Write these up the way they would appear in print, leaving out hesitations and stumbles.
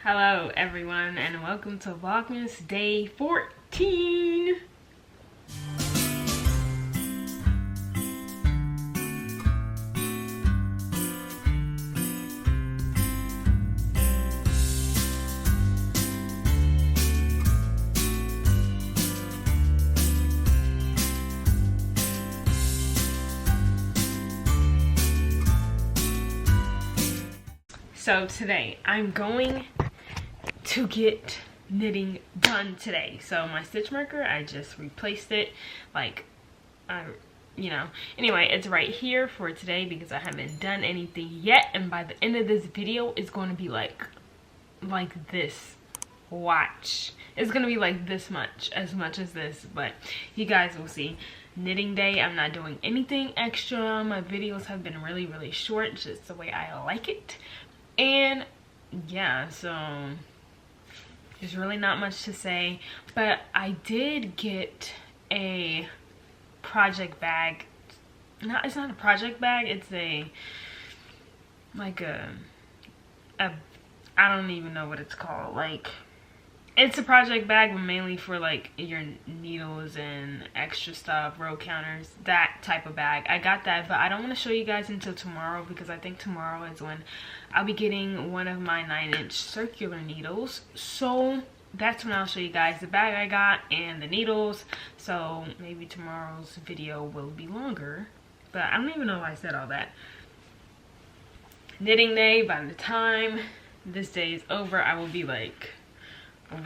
Hello everyone and welcome to Vlogmas day 14. So today I'm going to get knitting done today. So my stitch marker, I just replaced it, anyway, it's right here for today because I haven't done anything yet, and by the end of this video it's going to be like this. Watch, it's gonna be like this much, as much as this, but you guys will see. Knitting day, I'm not doing anything extra. My videos have been really short, just the way I like it. And yeah, so there's really not much to say, but I did get a project bag. It's not a project bag, it's a I don't even know what it's called. It's a project bag, but mainly for like your needles and extra stuff, row counters, that type of bag. I got that, but I don't want to show you guys until tomorrow because I think tomorrow is when I'll be getting one of my 9-inch circular needles. So that's when I'll show you guys the bag I got and the needles. So maybe tomorrow's video will be longer, but I don't even know why I said all that. Knitting day, by the time this day is over, I will be like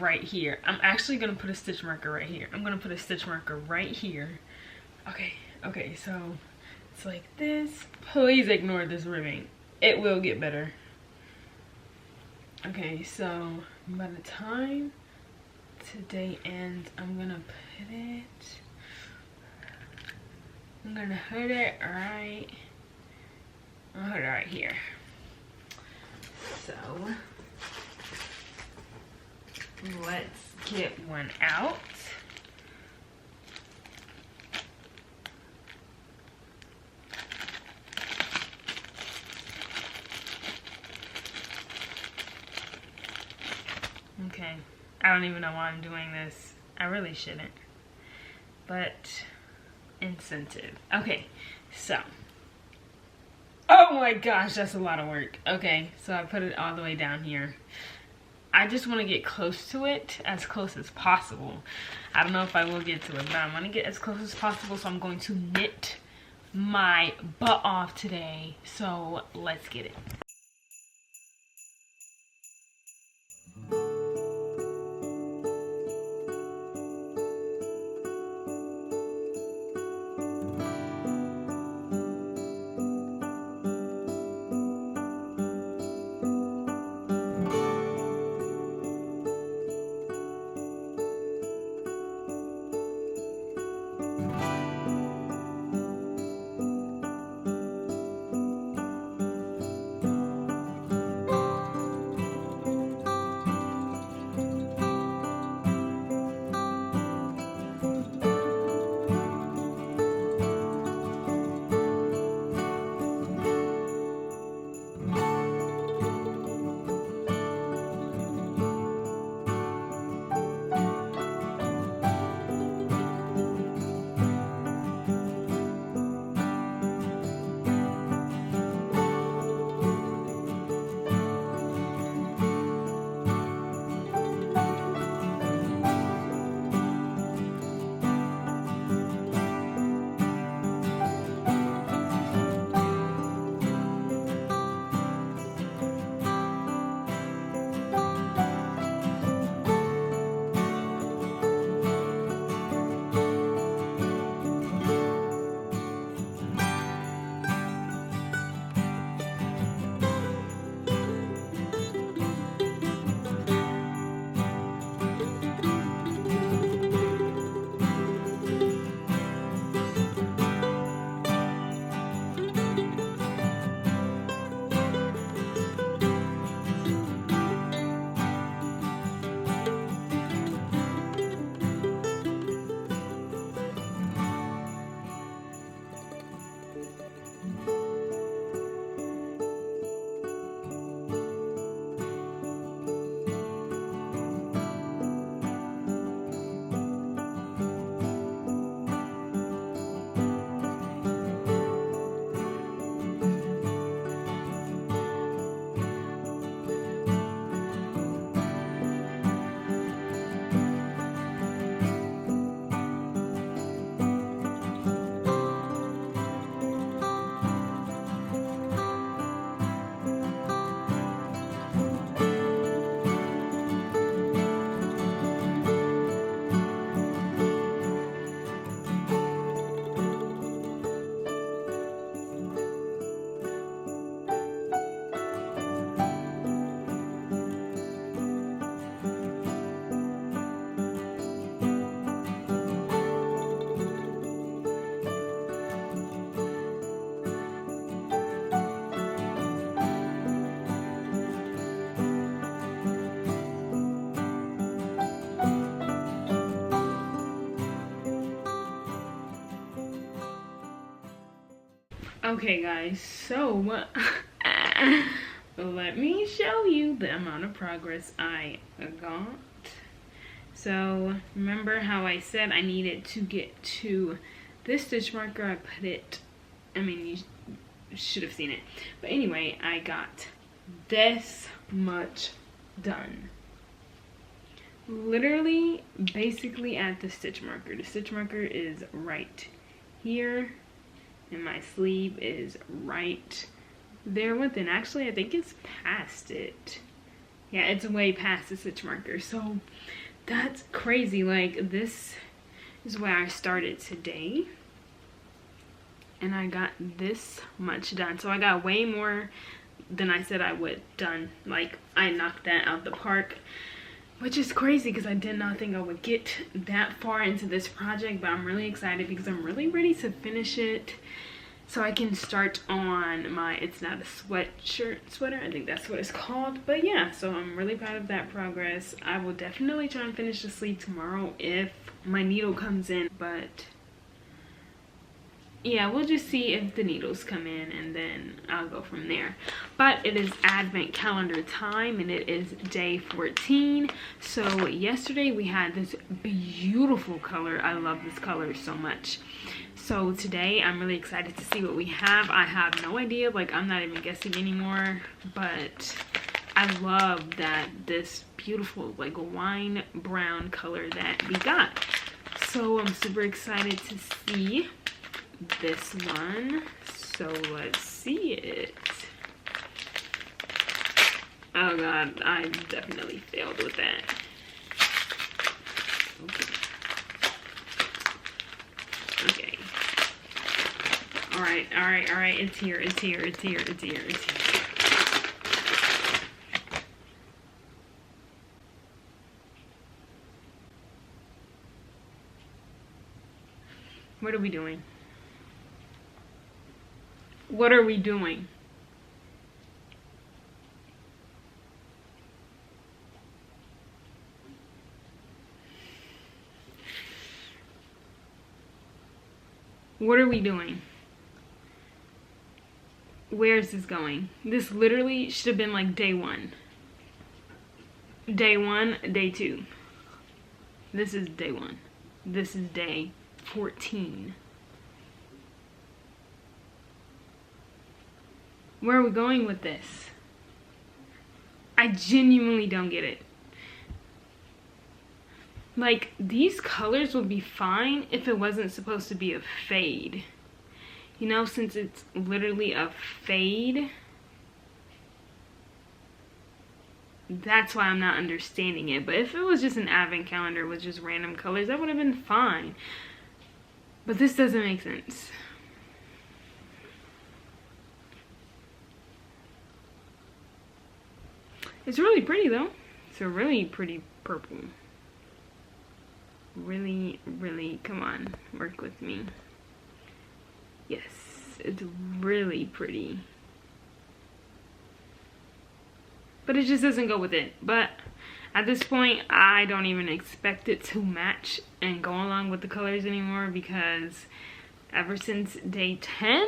right here. I'm actually gonna put a stitch marker right here. I'm gonna put a stitch marker right here. Okay, so it's like this. Please ignore this ribbing, it will get better. Okay, so by the time today ends, I'm gonna put it right here. So let's get one out. Okay, I don't even know why I'm doing this. I really shouldn't, but incentive. Okay, so oh my gosh, that's a lot of work. Okay, so I put it all the way down here. I just want to get close to it, as close as possible. I don't know if I will get to it, but I want to get as close as possible, so I'm going to knit my butt off today. So let's get it. Okay guys, so let me show you the amount of progress I got. So remember how I said I needed to get to this stitch marker? I put it, I mean, you should have seen it, but anyway, I got this much done. Literally, basically at the stitch marker. The stitch marker is right here, and my sleeve is right there within. Actually, I think it's past it. Yeah, it's way past the stitch marker. So that's crazy. Like, this is where I started today, and I got this much done. So I got way more than I said I would done. Like, I knocked that out the park, which is crazy because I did not think I would get that far into this project, but I'm really excited because I'm really ready to finish it so I can start on my, it's not a sweater, I think that's what it's called. But yeah, so I'm really proud of that progress. I will definitely try and finish the sleeve tomorrow if my needle comes in, but yeah, we'll just see if the needles come in and then I'll go from there. But it is advent calendar time and it is day 14. So yesterday we had this beautiful color. I love this color so much. So today I'm really excited to see what we have. I have no idea, like I'm not even guessing anymore, but I love that this beautiful like wine brown color that we got. So I'm super excited to see this one. So let's see it. Oh god, I definitely failed with that. Okay. Alright, it's here. What are we doing? What are we doing? What are we doing? Where is this going? This literally should have been like day 1. Day 1, day 2. This is day 1. This is day 14. Where are we going with this? I genuinely don't get it. Like, these colors would be fine if it wasn't supposed to be a fade. You know, since it's literally a fade. That's why I'm not understanding it. But if it was just an advent calendar with just random colors, that would have been fine. But this doesn't make sense. It's really pretty though. It's a really pretty purple. Really, really, come on, work with me. Yes, it's really pretty. But it just doesn't go with it. But at this point, I don't even expect it to match and go along with the colors anymore, because ever since day 10,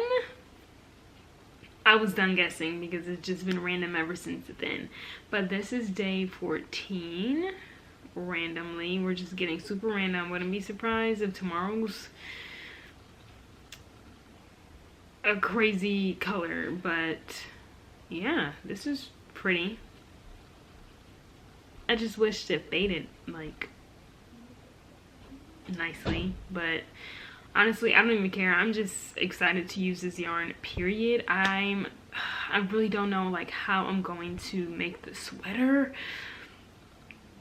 I was done guessing because it's just been random ever since then. But this is day 14. Randomly, we're just getting super random. Wouldn't be surprised if tomorrow's a crazy color, but yeah, this is pretty. I just wished it faded like nicely, but honestly, I don't even care. I'm just excited to use this yarn, period. I really don't know like how I'm going to make the sweater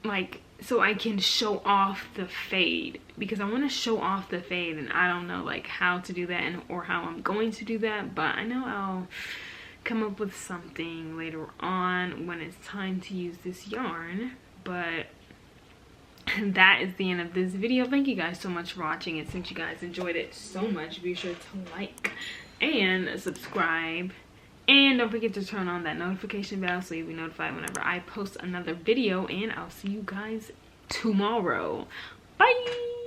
like so I can show off the fade, because I want to show off the fade and I don't know like how to do that or how I'm going to do that, but I know I'll come up with something later on when it's time to use this yarn. But that is the end of this video. Thank you guys so much for watching, and since you guys enjoyed it so much, be sure to like and subscribe, and don't forget to turn on that notification bell so you'll be notified whenever I post another video, and I'll see you guys tomorrow. Bye.